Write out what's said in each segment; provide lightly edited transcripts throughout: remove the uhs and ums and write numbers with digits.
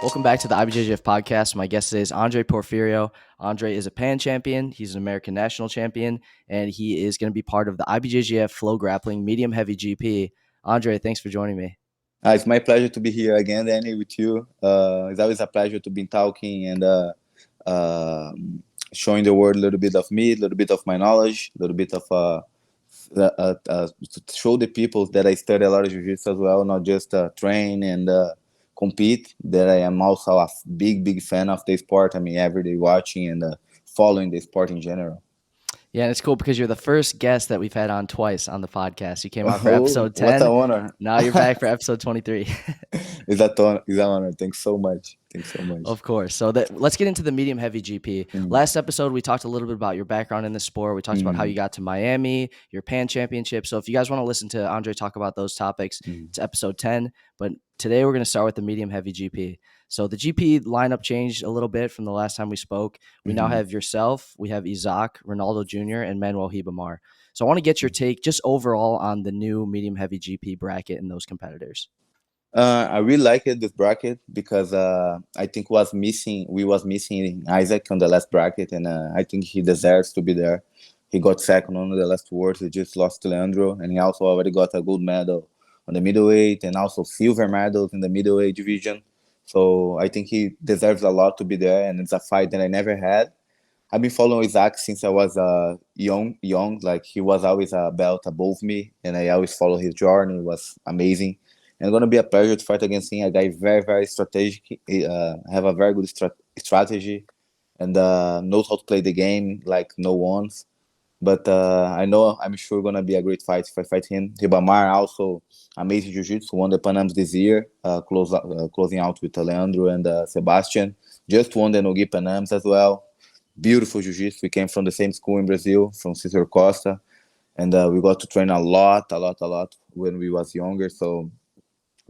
Welcome back to the IBJJF podcast. My guest today is Andre Porfirio. Andre is a Pan champion. He's an American national champion, and he is going to be part of the IBJJF Flow Grappling Medium Heavy GP. Andre, thanks for joining me. It's my pleasure to be here again, Danny, with you. It's always a pleasure to be talking and showing the world a little bit of me, a little bit of my knowledge, a little bit of to show the people that I study a lot of jiu-jitsu as well, not just train and compete, that I am also a big fan of the sport. I mean, every day watching and following the sport in general. Yeah, and it's cool because you're the first guest that we've had on twice on the podcast. You came out for episode 10. What an honor. Now you're back for episode 23. It's an honor. Thanks so much. Of course. So let's get into the medium heavy GP. Last episode, we talked a little bit about your background in the sport. We talked about how you got to Miami, your Pan Championship. So if you guys want to listen to Andre talk about those topics, it's episode 10. But today we're going to start with the medium heavy GP. So the GP lineup changed a little bit from the last time we spoke. We now have yourself, we have Isaac, Ronaldo Jr., and Manuel Hibamar. So I want to get your take just overall on the new medium heavy GP bracket and those competitors. I really like this bracket because I think we was missing Isaac on the last bracket, and I think he deserves to be there. He got second on the last Worlds. He just lost to Leandro, and he also already got a gold medal on the middleweight and also silver medals in the middleweight division. So I think he deserves a lot to be there, and it's a fight that I never had. I've been following Isaac since I was young. Like, he was always a belt above me, and I always follow his journey. It was amazing. And it's going to be a pleasure to fight against him. A guy very strategic, have a very good strategy, and knows how to play the game like no one's. But I'm sure going to be a great fight if I fight him. Ribamar also amazing jiu-jitsu, won the Pan Ams this year, closing out with Leandro and Sebastian. Just won the Nogi Pan Ams as well. Beautiful jiu-jitsu. We came from the same school in Brazil, from Cesar Costa, and we got to train a lot when we was younger. So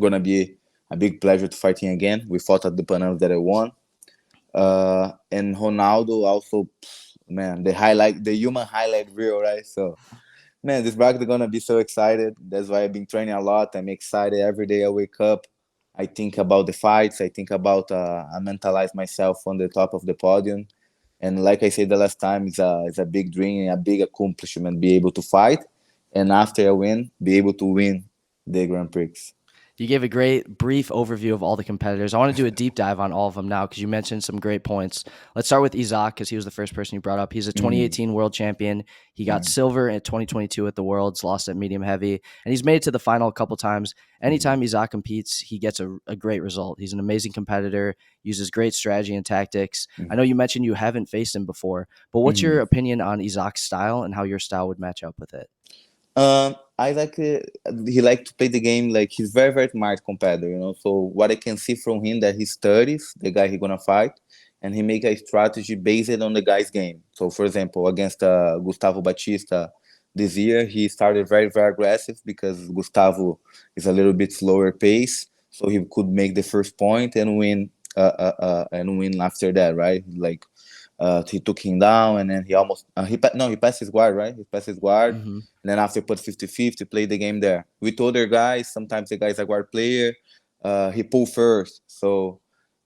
gonna be a big pleasure to fight him again. We fought at the Pan Ams that I won. And Ronaldo also, man, the human highlight reel, right? So, man, this bracket is gonna be so excited. That's why I've been training a lot. I'm excited every day I wake up. I think about the fights. I think about I mentalize myself on the top of the podium. And like I said the last time, it's a big dream, a big accomplishment, be able to fight, and after I win, be able to win the Grand Prix. You gave a great brief overview of all the competitors. I want to do a deep dive on all of them now because you mentioned some great points. Let's start with Isaac because he was the first person you brought up. He's a 2018 world champion. He got silver in 2022 at the Worlds, lost at medium heavy, and he's made it to the final a couple times. Anytime Isaac competes, he gets a great result. He's an amazing competitor, uses great strategy and tactics. I know you mentioned you haven't faced him before, but what's your opinion on Isaac's style and how your style would match up with it? I like he like to play the game like he's very smart competitor, you know. So what I can see from him that he studies the guy he's gonna fight, and he make a strategy based on the guy's game. So for example, against Gustavo Batista this year, he started very aggressive because Gustavo is a little bit slower pace, so he could make the first point and win after that, right? Like. He took him down, and then he passed his guard, right? He passed his guard, and then after put 50-50, played the game there. With other guys, sometimes the guy's a guard player, he pulled first. So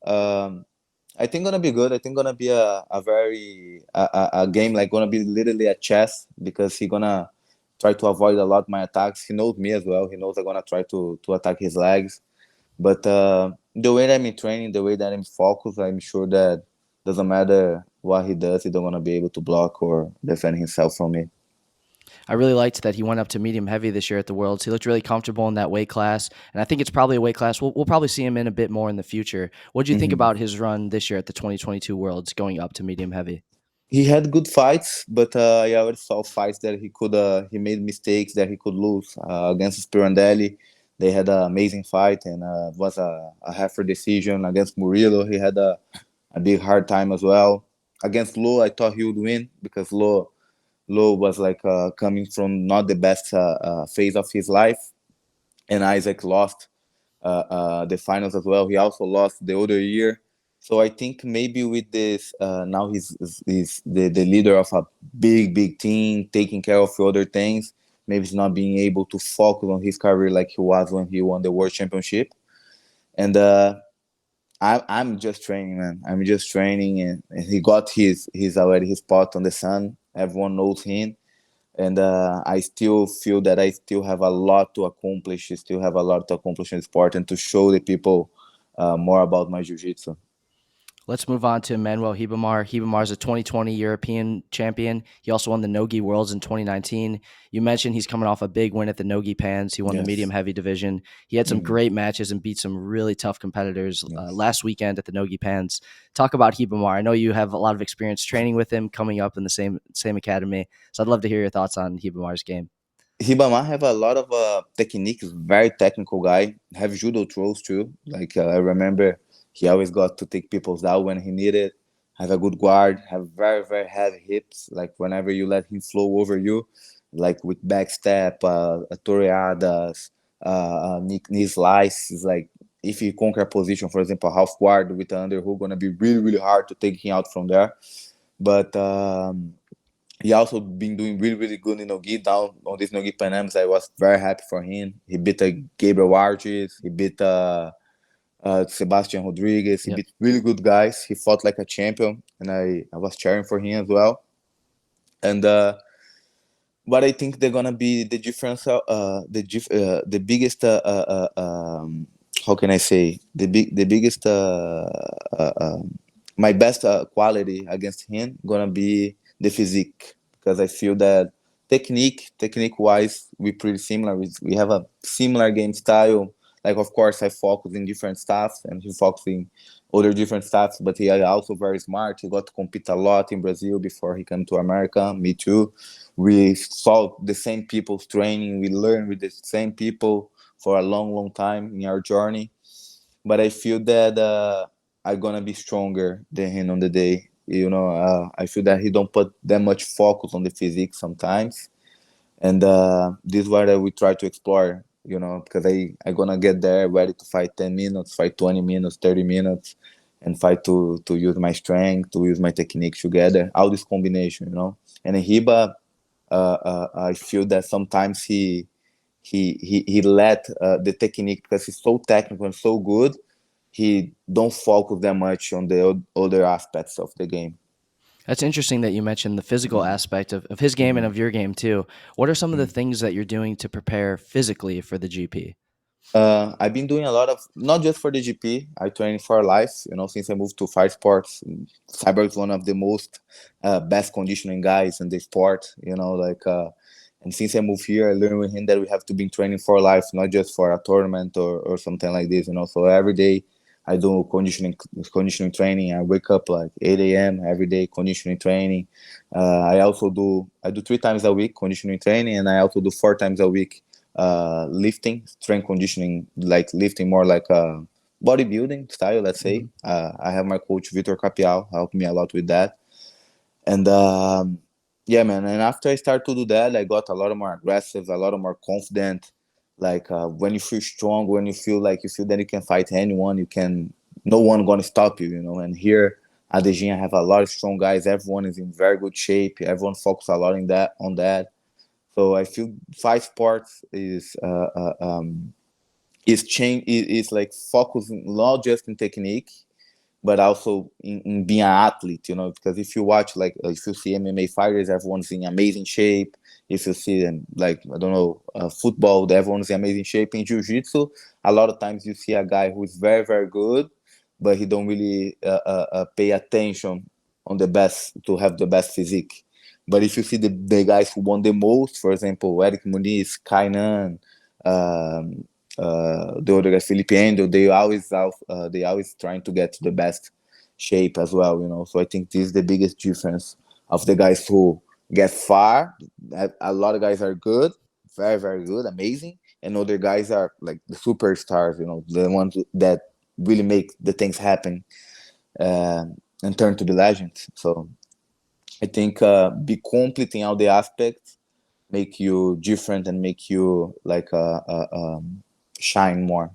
I think gonna be good. I think gonna be a game like gonna be literally a chess because he gonna try to avoid a lot my attacks. He knows me as well. He knows I'm gonna try to attack his legs. But the way that I'm in training, the way that I'm focused, I'm sure that doesn't matter what he does, he don't want to be able to block or defend himself from me. I really liked that he went up to medium heavy this year at the Worlds. He looked really comfortable in that weight class, and I think it's probably a weight class we'll probably see him in a bit more in the future. What do you think about his run this year at the 2022 Worlds going up to medium heavy? He had good fights, but I already saw fights that he made mistakes that he could lose. Against Spirandelli, they had an amazing fight, and it was a heifer decision. Against Murillo, he had a big hard time as well. Against Lo, I thought he would win because Lo was like coming from not the best phase of his life, and Isaac lost the finals as well. He also lost the other year. So I think maybe with this, now he's the leader of a big team, taking care of other things. Maybe he's not being able to focus on his career like he was when he won the World Championship. And I'm just training, man. I'm just training, and he got his already his spot on the sun. Everyone knows him, and I still feel that I still have a lot to accomplish. I still have a lot to accomplish in the sport and to show the people more about my jiu-jitsu. Let's move on to Manuel Hibamar. Hibamar is a 2020 European champion. He also won the Nogi Worlds in 2019. You mentioned he's coming off a big win at the Nogi Pans. He won the medium Yes. heavy division. He had some Hmm. great matches and beat some really tough competitors Yes. last weekend at the Nogi Pans. Talk about Hibamar. I know you have a lot of experience training with him, coming up in the same academy. So I'd love to hear your thoughts on Hibamar's game. Hibama have a lot of techniques. Very technical guy. Have judo throws too. Like I remember, he always got to take people's down when he needed. Have a good guard. Have very heavy hips. Like whenever you let him flow over you, like with backstep, toreadas, knee slices. Like if he conquer a position, for example, half guard with an underhook, gonna be really hard to take him out from there. But he also been doing really good in Nogi down on this Nogi Panams. I was very happy for him. He beat Gabriel Arches. He beat Sebastian Rodriguez. He Yep. beat really good guys. He fought like a champion, and I was cheering for him as well. And but I think they're gonna be the difference. The biggest. How can I say the biggest? My best quality against him gonna be the physique, because I feel that technique wise we pretty similar. We have a similar game style. Like of course I focus in different stuff and he focus in other different stuff, but he is also very smart. He got to compete a lot in Brazil before he came to America. Me too. We saw the same people's training. We learned with the same people for a long time in our journey. But I feel that I'm gonna be stronger than him on the day. I feel that he don't put that much focus on the physique sometimes, and this is what I will try to explore. Because I gonna get there ready to fight 10 minutes, fight 20 minutes, 30 minutes, and fight to use my strength, to use my technique together. All this combination. And in Hiba, I feel that sometimes he let the technique, because he's so technical and so good, he don't focus that much on the other aspects of the game. That's interesting that you mentioned the physical Mm-hmm. aspect of his game and Mm-hmm. of your game too. What are some of the Mm-hmm. things that you're doing to prepare physically for the GP? I've been doing a lot of, not just for the GP, I train for life, since I moved to fight sports. Cyber is one of the most best conditioning guys in the sport, and since I moved here, I learned with him that we have to be training for life, not just for a tournament or something like this, so every day I do conditioning training. I wake up like 8 a.m. every day, conditioning training. I do 3 times a week conditioning training, and I also do 4 times a week lifting, strength conditioning, like lifting more like a bodybuilding style, let's say. Mm-hmm. I have my coach Vitor Capial help me a lot with that, and yeah, man. And after I start to do that, I got a lot more aggressive, a lot more confident. Like when you feel strong, when you feel that you can fight anyone, no one gonna stop you, And here at the gym, I have a lot of strong guys. Everyone is in very good shape. Everyone focus a lot on that. So I feel fight sports is like focusing not just in technique, but also in being an athlete, because if you watch, like, if you see MMA fighters, everyone's in amazing shape. If you see them, like, I don't know, football, everyone's in amazing shape. In jiu-jitsu, a lot of times you see a guy who is very good, but he don't really pay attention on the best to have the best physique. But if you see the guys who won the most, for example, Eric Muniz, Kainan, um, the other guy, Felipe Endo, they always trying to get to the best shape as well, So I think this is the biggest difference of the guys who get far. A lot of guys are good, very good, amazing, and other guys are like the superstars, the ones that really make the things happen uh, and turn to the legends. So I think be complete in all the aspects make you different and make you like shine more.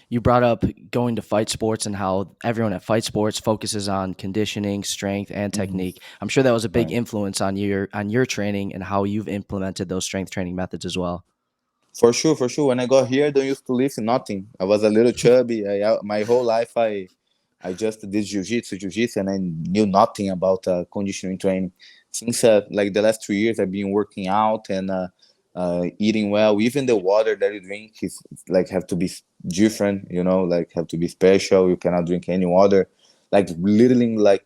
You brought up going to fight sports and how everyone at fight sports focuses on conditioning, strength, and Mm-hmm. technique. I'm sure that was a big Right. influence on your training and how you've implemented those strength training methods as well. For sure, for sure. When I got here, I don't used to lift nothing. I was a little chubby. My whole life, I just did jiu-jitsu, and I knew nothing about conditioning training. Since like the last 3 years, I've been working out and eating well. Even the water that you drink is like have to be different, like have to be special. You cannot drink any water. Like literally, like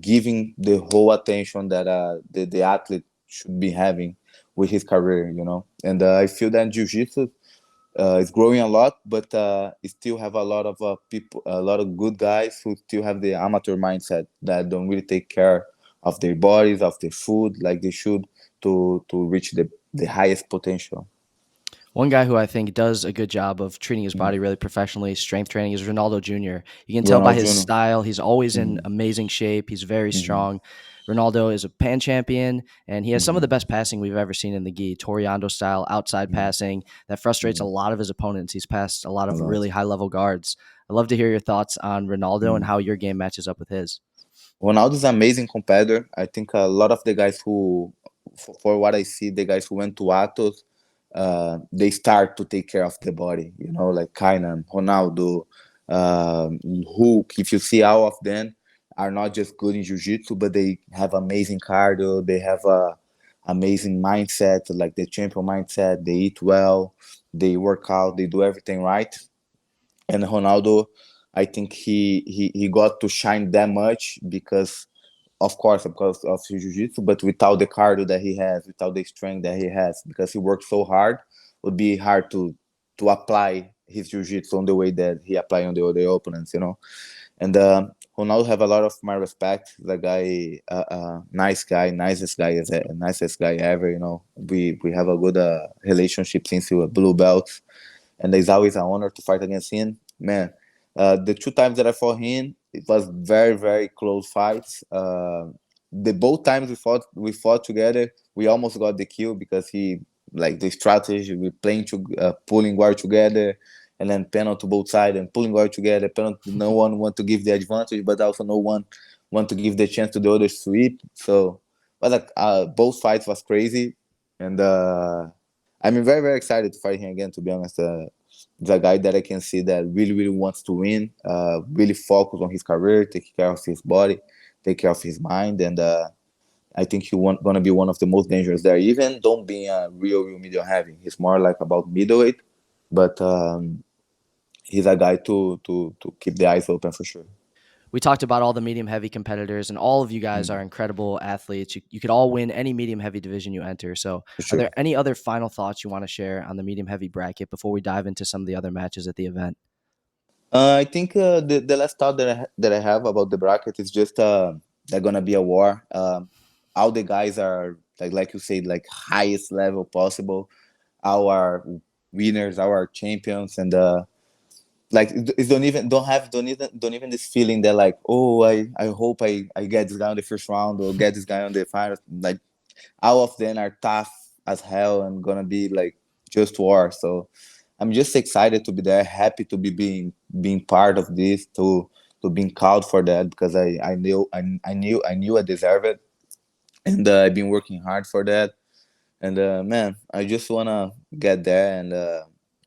giving the whole attention that the athlete should be having with his career. And I feel that jiu-jitsu it's growing a lot, but it still have a lot of people, a lot of good guys who still have the amateur mindset that don't really take care of their bodies, of their food, like they should to reach the highest potential. One guy who I think does a good job of treating his Mm. body really professionally, strength training, is Ronaldo Jr. You can tell by Ronald his Jr. style, he's always in Mm-hmm. amazing shape. He's very Mm-hmm. strong. Ronaldo is a pan champion, and he has some of the Mm-hmm. best passing we've ever seen in the gi, Toriando style outside passing that frustrates a Mm-hmm. lot of his opponents. He's passed a lot A of lot. really high level guards. I'd love to hear your thoughts on Ronaldo and Mm. how your game matches up with his. Ronaldo's an amazing competitor. I think a lot of the guys who, for what I see, the guys who went to Atos, they start to take care of the body. Like Kainan, Ronaldo, Hulk. If you see all of them, are not just good in jiu-jitsu, but they have amazing cardio. They have a amazing mindset, like the champion mindset. They eat well, they work out, they do everything right. And Ronaldo, I think he got to shine that much because of his jiu-jitsu, but without the cardio that he has, without the strength that he has, because he works so hard, it would be hard to apply his jiu-jitsu on the way that he apply on the other opponents. And Ronaldo have a lot of my respect. The guy, nice guy, nicest guy ever. We have a good relationship since we were blue belts, and it's always an honor to fight against him. Man, the 2 times that I fought him, it was very, very close fights. The both times we fought together, we almost got the kill because he like the strategy we playing to pulling guard together, and then penalty to both sides and pulling guard together. Penalty, no one want to give the advantage, but also no one want to give the chance to the other sweep. So, but like both fights was crazy, and I'm very, very excited to fight him again. To be honest, the guy that I can see that really, really wants to win, really focus on his career, take care of his body, take care of his mind, and I think gonna be one of the most dangerous there. Even don't be a real medium heavy. He's more like about middleweight, but he's a guy to keep the eyes open for sure. We talked about all the medium heavy competitors, and all of you guys are Mm, incredible athletes. You could all win any medium heavy division you enter. So, for are sure. there any other final thoughts you want to share on the medium heavy bracket before we dive into some of the other matches at the event? I think the last thought that I have about the bracket is just they're gonna be a war. All the guys are like you said, like highest level possible. Our winners, our champions, and like it don't even this feeling that like, oh, I hope I get this guy on the first round or get this guy on the final. Like all of them are tough as hell and gonna be like just war. So I'm just excited to be there, happy to be being part of this, to being called for that because I knew I deserve it, and I've been working hard for that. And man, I just wanna get there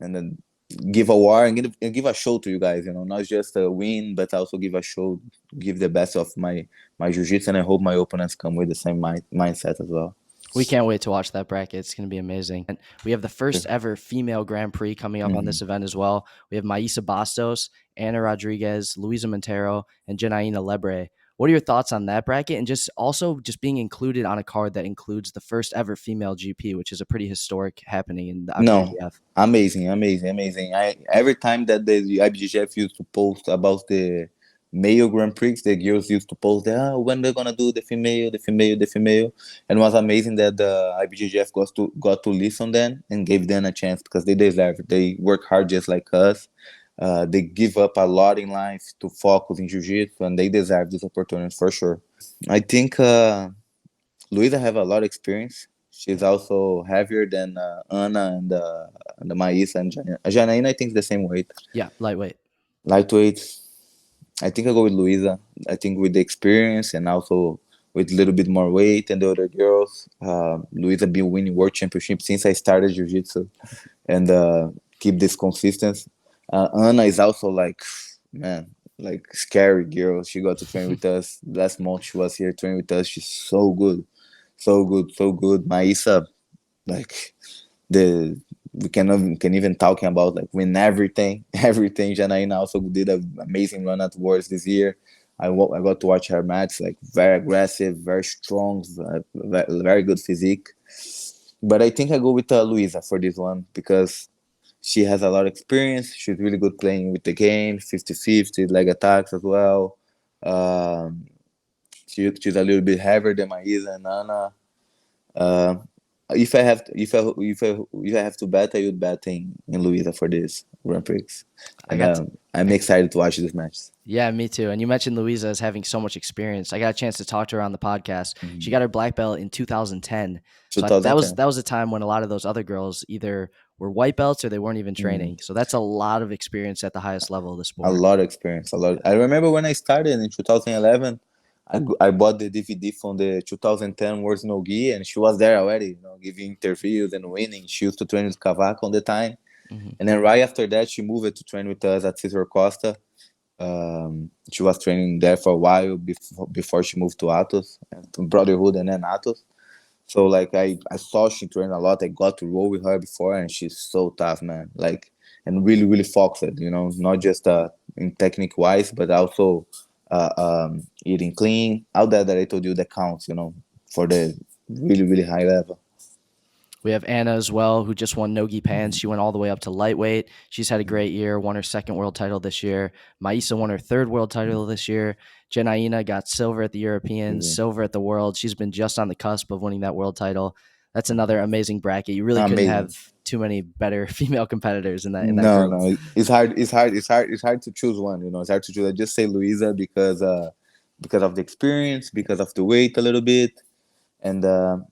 and then give a war and give a show to you guys. Not just a win, but also give a show, give the best of my jiu-jitsu, and I hope my opponents come with the same mindset as well. We can't wait to watch that bracket. It's going to be amazing. And we have the first ever female Grand Prix coming up on Mm-hmm. this event as well. We have Maisa Bastos, Anna Rodriguez, Luisa Montero, and Janaina Lebre. What are your thoughts on that bracket and just also just being included on a card that includes the first ever female GP, which is a pretty historic happening in the No, IBJJF? amazing, amazing, amazing. I every time that the IBJJF used to post about the male Grand Prix, the girls used to post that when they're gonna do the female, the female, the female, and it was amazing that the IBJJF got to listen them and gave them a chance because they deserve it. They work hard just like us. They give up a lot in life to focus in jiu-jitsu, and they deserve this opportunity for sure. I think Luisa have a lot of experience. She's also heavier than Anna and the Maísa and Janaína. I think the same weight. Yeah, lightweight. Lightweight. I think I go with Luisa. I think with the experience and also with a little bit more weight than the other girls. Luisa been winning world championship since I started jiu-jitsu and keep this consistency. Anna is also like, man. like scary girl. She got to train with us last month. She was here training with us. She's so good, so good, so good. Maisa, like the can even talking about like win everything, everything. Janaina also did an amazing run at Worlds this year. I got to watch her match, like very aggressive, very strong, very good physique. But I think I go with Luisa for this one because she has a lot of experience. She's really good playing with the game, 50-50, leg attacks as well. Um, she's a little bit heavier than Maisa and Nana. Uh, if I have to bet, I would bet in Luisa for this Grand Prix, I and got to, I'm excited to watch this match. yeah, me too. And you mentioned Louisa as having so much experience. I got a chance to talk to her on the podcast. She Mm-hmm. got her black belt in 2010. So that was 2010. a time when a lot of those other girls either were white belts or they weren't even Mm-hmm. training. So that's a lot of experience at the highest level of the A sport. lot of experience, a lot. I remember when I started in 2011. I bought the DVD from the 2010 Worlds No Gi, and she was there already, giving interviews and winning. She used to train with Cavaco on the time, Hmm. and then right after that, she moved to train with us at Cesar Costa. She was training there for a while before she moved to Atos, to Brotherhood, and then Atos. So like I saw she trained a lot. I got to roll with her before, and she's so tough, man. Like, and really really focused. Not just in technique wise, but also eating clean. All that I told you that counts. For the really really high level. We have Anna as well, who just won Nogi Pans. She went all the way up to lightweight. She's had a great year, won her second world title this year. Maisa won her third world title this year. Jenaina got silver at the Europeans, Yeah. silver at the World. She's been just on the cusp of winning that world title. That's another amazing bracket. You really couldn't Amazing. have too many better female competitors in that No, group. no, it's hard. It's hard to choose one. It's hard to choose. I just say Luisa because of the experience, because of the weight a little bit, and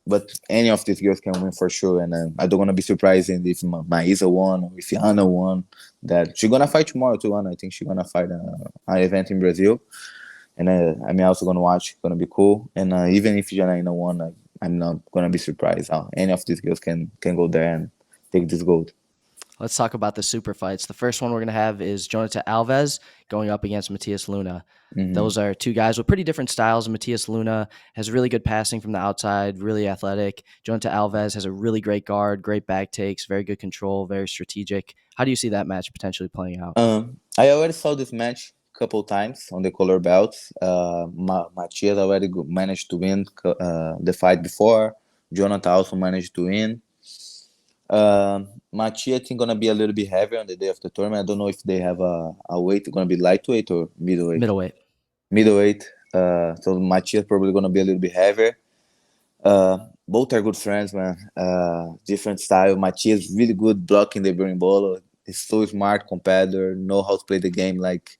but any of these girls can win for sure. And I don't wanna be surprised if Maisa won or if Anna won. That she's gonna fight tomorrow too. Anna, I think she's gonna fight an event in Brazil, and I'm also gonna watch. Gonna be cool. And even if Janaina won, I'm not gonna be surprised. Any of these girls can go there and take this gold. Let's talk about the super fights. The first one we're going to have is Jonathan Alves going up against Matias Luna. Mm-hmm. Those are two guys with pretty different styles. Matias Luna has really good passing from the outside, really athletic. Jonathan Alves has a really great guard, great back takes, very good control, very strategic. How do you see that match potentially playing out? I already saw this match a couple times on the color belts. Matias already managed to win the fight before. Jonathan also managed to win. Matias, I think, gonna be a little bit heavier on the day of the tournament. I don't know if they have a weight gonna be lightweight or middleweight. Middleweight. Middleweight. So Matias probably gonna be a little bit heavier. Both are good friends, man. Different style. Matias really good blocking the bolo. He's so smart competitor, know how to play the game like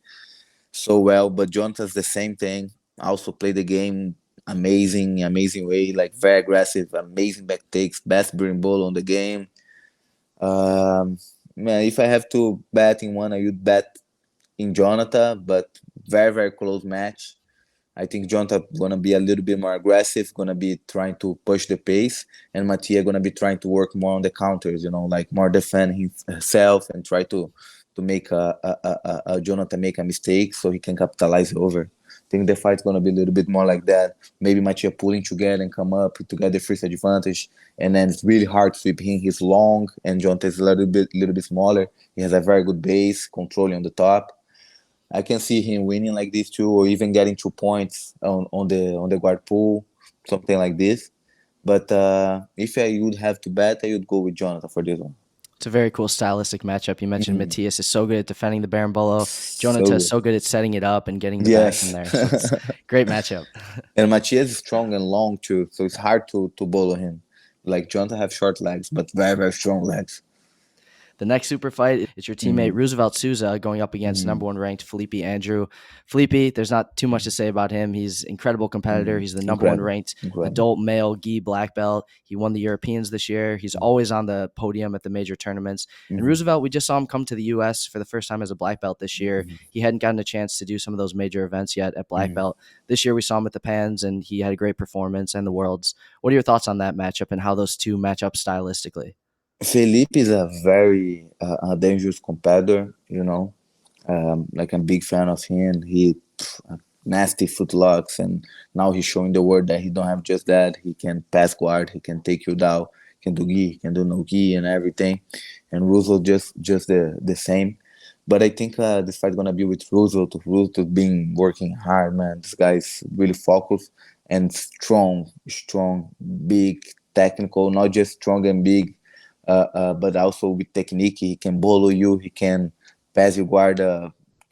so well. But Jonathan's the same thing. Also play the game amazing, amazing way, like very aggressive, amazing back takes, best bolo on the game. Man, if I have to bet in one, I would bet in Jonathan, but very, very close match. I think Jonathan gonna be a little bit more aggressive, gonna be trying to push the pace, and Mattia gonna be trying to work more on the counters, like more defend himself and try to make a Jonathan make a mistake so he can capitalize over. I think the fight's gonna be a little bit more like that. Maybe Mattia pulling together and come up to get the first advantage, and then it's really hard to sweep him. He's long, and Jonathan is a little bit smaller. He has a very good base, controlling on the top. I can see him winning like this too, or even getting 2 points on the guard pool, something like this. But if I would have to bet, I would go with Jonathan for this one. It's a very cool stylistic matchup. You mentioned Mm-hmm. Matias is so good at defending the bolo. Jonathan is So so good at setting it up and getting the back from yes, there. So it's a great matchup. and Matias is strong and long too, so it's hard to bolo him. Like Jonathan have short legs, but very very strong legs. The next super fight is your teammate Mm-hmm. Roosevelt Souza going up against Mm-hmm. number one ranked Felipe Andrew. Felipe, there's not too much to say about him. He's an incredible competitor. He's the number one Incredible, ranked incredible. adult male gi black belt. He won the Europeans this year. He's always on the podium at the major tournaments. And Mm-hmm. Roosevelt, we just saw him come to the U.S. for the first time as a black belt this year. Mm-hmm. He hadn't gotten a chance to do some of those major events yet at black Mm-hmm. belt. This year we saw him at the Pans, and he had a great performance and the Worlds. What are your thoughts on that matchup and how those two match up stylistically? Felipe is a very dangerous competitor. Like I'm a big fan of him. He nasty footlocks, and now he's showing the world that he don't have just that. He can pass guard, he can take you down, he can do gi, he can do no gi and everything. And Russo just the same. But I think this fight gonna be with Russo. Russo been working hard, man. This guy's really focused and strong, big, technical. Not just strong and big, but also with technique. He can bolo you. He can pass you guard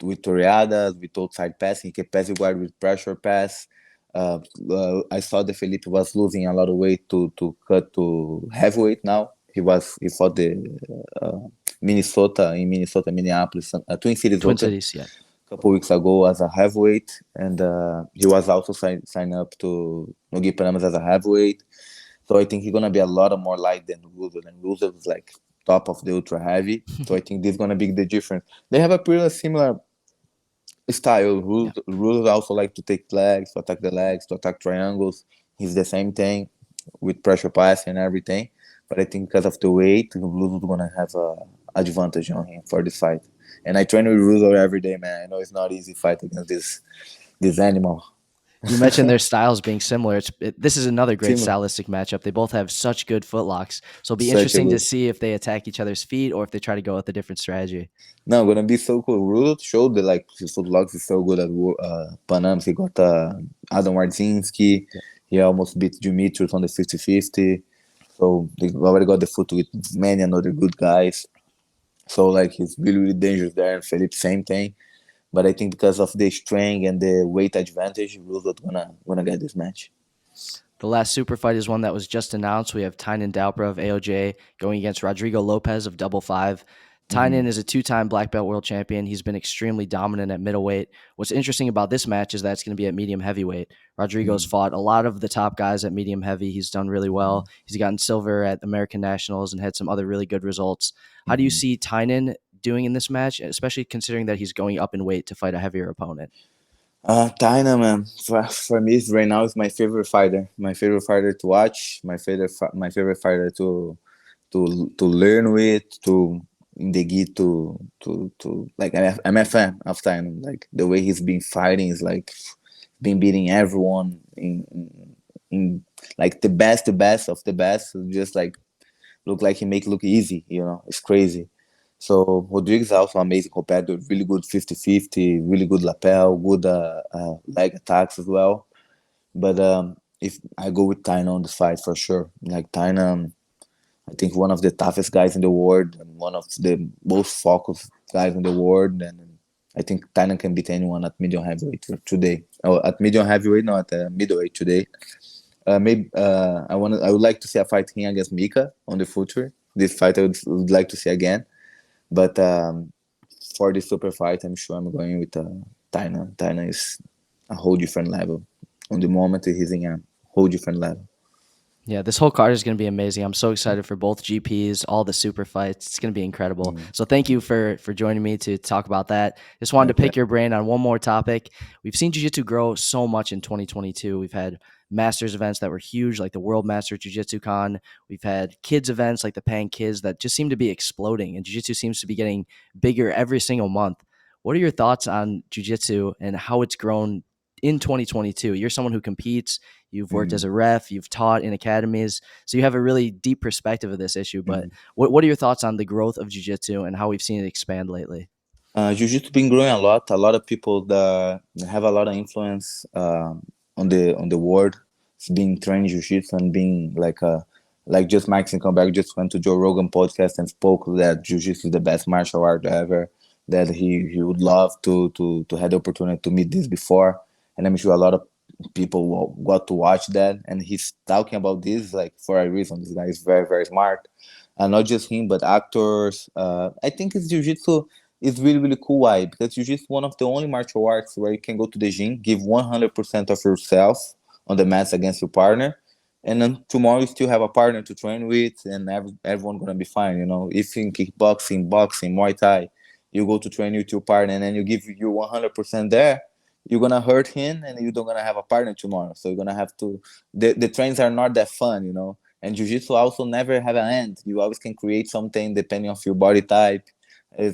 with toreadas, with outside passing. He can pass you guard with pressure pass. I saw that Felipe was losing a lot of weight to cut to heavyweight now. He fought the uh, Minnesota, Minneapolis, Twin Cities Twin Open Cities, yeah. a couple weeks ago as a heavyweight, and he was also signed up to Nogi Panamas as a heavyweight. So I think he's gonna be a lot of more light than Russo, and Russo is like top of the ultra heavy. So I think this is gonna be the difference. They have a pretty similar style. Yeah. Rules also like to take legs, to attack triangles. He's the same thing with pressure pass and everything. But I think because of the weight, Rules is gonna have a advantage on him for this fight. And I train with Rules every day, man. I know it's not easy fight against this animal. You mentioned their styles being similar. This is another great Similar, stylistic matchup. They both have such good footlocks. So it'll be such a interesting to good. see if they attack each other's feet or if they try to go with a different strategy. No, gonna be so cool. Rules showed that like his footlocks is so good at Panams. He got Adam Wardzinski. Yeah. He almost beat Dimitrius on the 50-50. So they already got the foot with many another good guys. So like he's really dangerous there. And Felipe same thing. But I think because of the strength and the weight advantage, Rules gonna get this match. The last super fight is one that was just announced. We have Tynan Dalpra of AOJ going against Rodrigo Lopez of Double Five. Mm-hmm. Tynan is a two-time black belt world champion. He's been extremely dominant at middleweight. What's interesting about this match is that it's going to be at medium heavyweight. Rodrigo's Mm-hmm. fought a lot of the top guys at medium heavy. He's done really well. He's gotten silver at American Nationals and had some other really good results. How do you Mm-hmm. see Tynan doing in this match, especially considering that he's going up in weight to fight a heavier opponent? Taina, man, for me right now is my favorite fighter. My favorite fighter to watch. My favorite fighter to learn with. To in the gi to like I'm a fan of Taina. Like the way he's been fighting is like been beating everyone in like the best of the best. Just like look like he make look easy. It's crazy. So Rodriguez is also amazing competitor, really good 50-50, really good lapel, good leg attacks as well. But if I go with Tyna on this fight for sure, like Tyna, I think one of the toughest guys in the world and one of the most focused guys in the world, and I think Tyna can beat anyone at medium heavyweight today. Oh, at medium heavyweight, not at middleweight today. Maybe I would like to see a fight him against Mika on the future. This fight I would like to see again. But for the super fight, I'm sure I'm going with Taina. Taina is a whole different level. On the moment, he's in a whole different level. Yeah, this whole card is going to be amazing. I'm so excited for both GPs, all the super fights. It's going to be incredible. Mm, So thank you for joining me to talk about that. Just wanted my to pick pleasure. your brain on one more topic. We've seen Jiu-Jitsu grow so much in 2022. We've had masters events that were huge, like the World Master Jiu-Jitsu Con. We've had kids events like the Pan Kids that just seem to be exploding, and Jiu-Jitsu seems to be getting bigger every single month. What are your thoughts on Jiu-Jitsu and how it's grown in 2022? You're someone who competes. You've worked as Mm, a ref, you've taught in academies, so you have a really deep perspective of this issue. But mm. what are your thoughts on the growth of jiu-jitsu and how we've seen it expand lately? Jiu-Jitsu been growing a lot. A lot of people that have a lot of influence on the world. It's been training Jiu-Jitsu and being like just Max and Comeback just went to Joe Rogan podcast and spoke that Jiu-Jitsu is the best martial art ever. That he would love to have the opportunity to meet this before, and I'm sure a lot of people got to watch that. And he's talking about this like for a reason. This guy is very very smart, and not just him, but actors. I think it's Jiu-Jitsu is really really cool. Why? Because Jiu-Jitsu is one of the only martial arts where you can go to the gym, give 100% of yourself on the mats against your partner, and then tomorrow you still have a partner to train with, and everyone gonna be fine. If in kickboxing, boxing, Muay Thai, you go to train with your partner and then you give you 100% there, you're gonna hurt him and you don't gonna have a partner tomorrow. So you're gonna have to. The trains are not that fun. And jiu-jitsu also never have an end. You always can create something depending on your body type.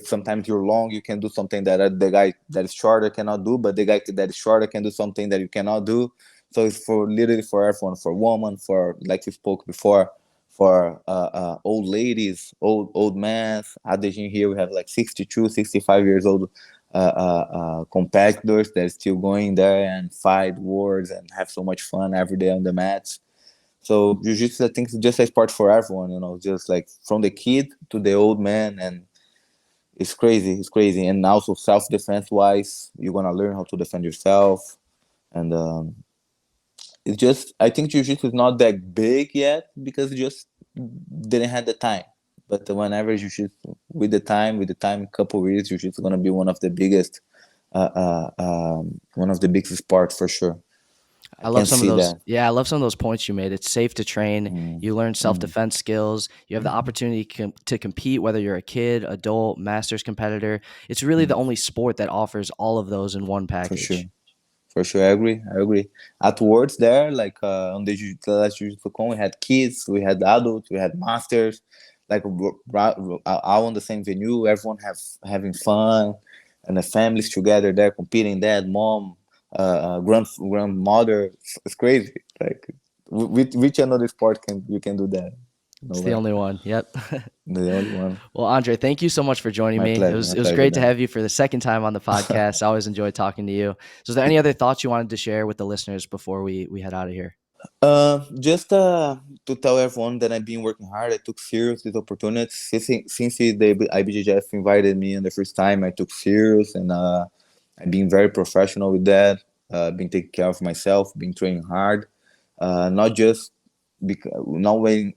Sometimes you're long, you can do something that the guy that is shorter cannot do, but the guy that is shorter can do something that you cannot do. So it's for literally for everyone, for women, for like we spoke before, for old ladies, old men. At the gym here, we have like 62, 65 years old competitors that are still going there and fight wars and have so much fun every day on the mats. So jiu-jitsu, I think, is just a sport for everyone, just like from the kid to the old man, and it's crazy. It's crazy. And also self-defense wise, you're gonna learn how to defend yourself. And it's just, I think jiu-jitsu is not that big yet because it just didn't have the time. But whenever jiu-jitsu, with the time, couple of years, jiu-jitsu is gonna be one of the biggest sports for sure. I love can some of see those. that. Yeah, I love some of those points you made. It's safe to train. You learn self-defense skills. You have the opportunity to compete, whether you're a kid, adult, masters competitor. It's really the only sport that offers all of those in one For sure. package. For sure, I agree. I agree. Afterwards, there, like on the last Jiu-Jitsu Con, we had kids, we had adults, we had masters, like all on the same venue. Everyone having fun, and the families together there competing. Dad, mom, grandmother. It's crazy. Like, which another sport can you can do that? It's the Nowhere. only one. Yep. The only one. Well, Andre, thank you so much for joining My me. It pleasure. was My it was pleasure, great to Dan. have you for the second time on the podcast. I always enjoy talking to you. So, is there any other thoughts you wanted to share with the listeners before we head out of here? Just to tell everyone that I've been working hard. I took serious this opportunity since the IBJJF invited me on the first time. I took serious, and I've been very professional with that. Been taking care of myself, been training hard. Not just because not when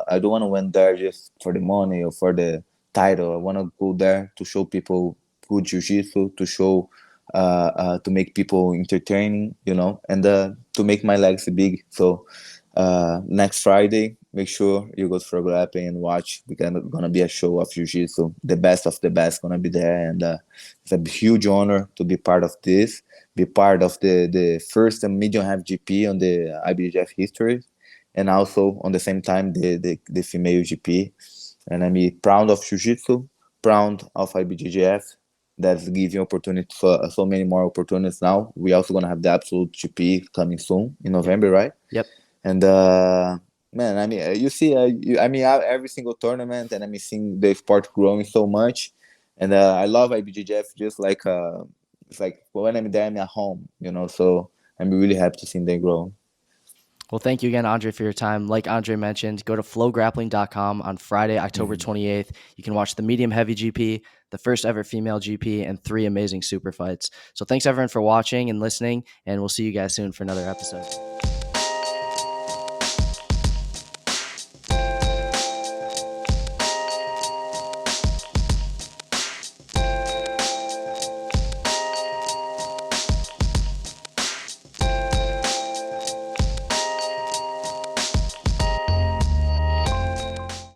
I don't want to win there just for the money or for the title. I want to go there to show people good jiu-jitsu, to show to make people entertaining, and to make my legacy big. So next Friday, make sure you go to Frog Grappling and watch. We're gonna be a show of jiu-jitsu. The best of the best gonna be there, and it's a huge honor to be part of this. Be part of the first medium half GP on the IBJJF history, and also on the same time the female GP. And I'm proud of Jiu-Jitsu, proud of IBJJF. That's giving opportunity for so many more opportunities now. We also gonna have the Absolute GP coming soon in November, right? Yep. And man, I mean, you see, every single tournament, and I'm seeing the sport growing so much. And I love IBJJF. Just like it's like when I'm there, I'm at home, So I'm really happy to see them grow. Well, thank you again, Andre, for your time. Like Andre mentioned, go to flowgrappling.com on Friday, October 28th. You can watch the medium heavy GP, the first ever female GP, and 3 amazing super fights. So thanks everyone for watching and listening, and we'll see you guys soon for another episode.